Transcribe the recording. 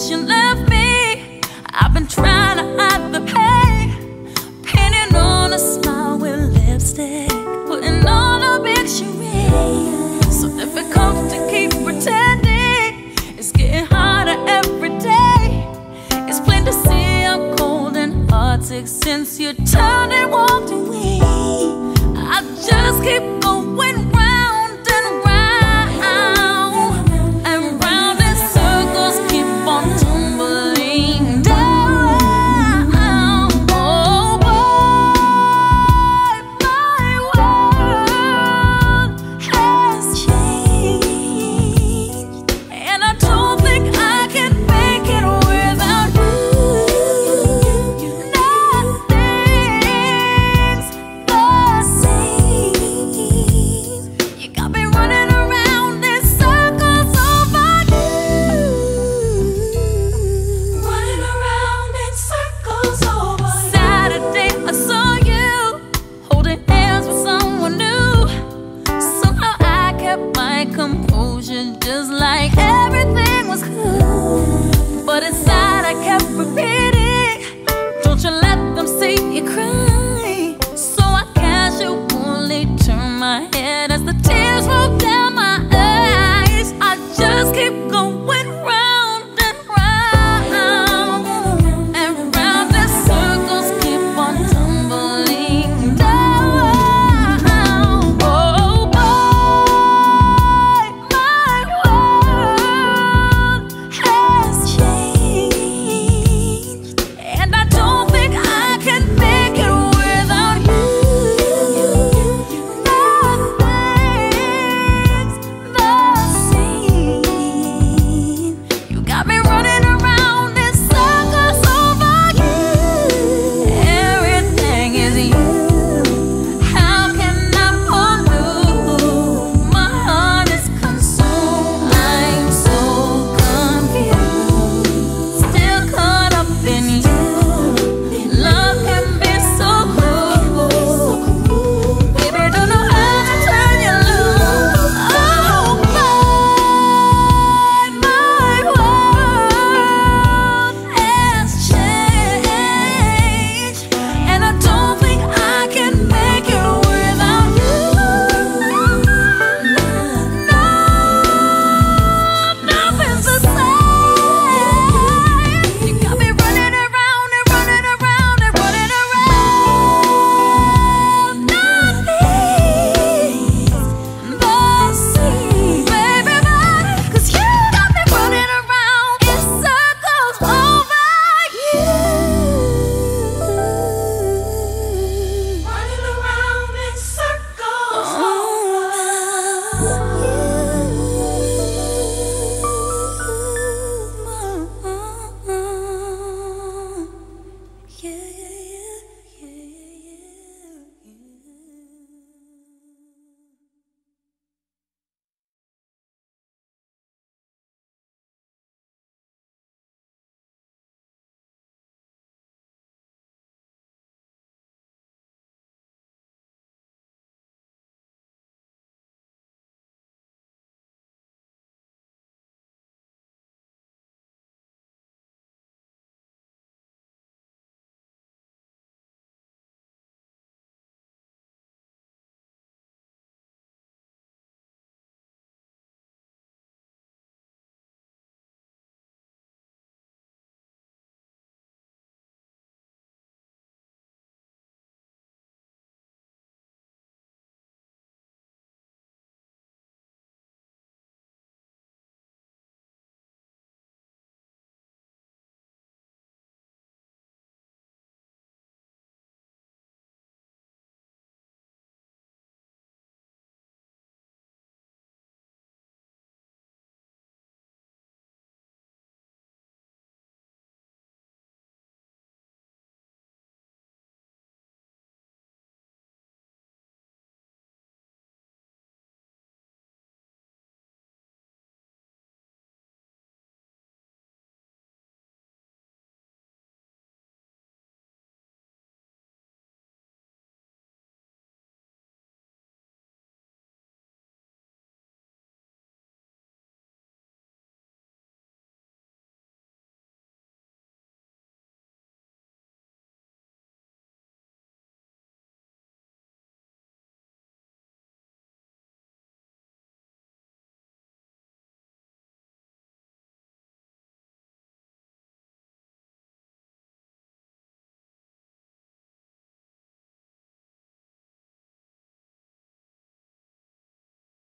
since you left me. I've been trying to hide the pain, painting on a smile with lipstick, putting on a big charade. So difficult to keep pretending. It's getting harder every day. It's plain to see I'm cold and heartsick since you turned and walked away. I just keep going round and round and round in circles, keep on tumbling down. Oh boy, my world has changed, and I don't think I can make it without you. Nothing's the same. You got me running around in circles over you. Running around in circles over you. Saturday I saw you holding hands with someone new. Somehow I kept my composure, just like everything was cool. But inside I kept repeating,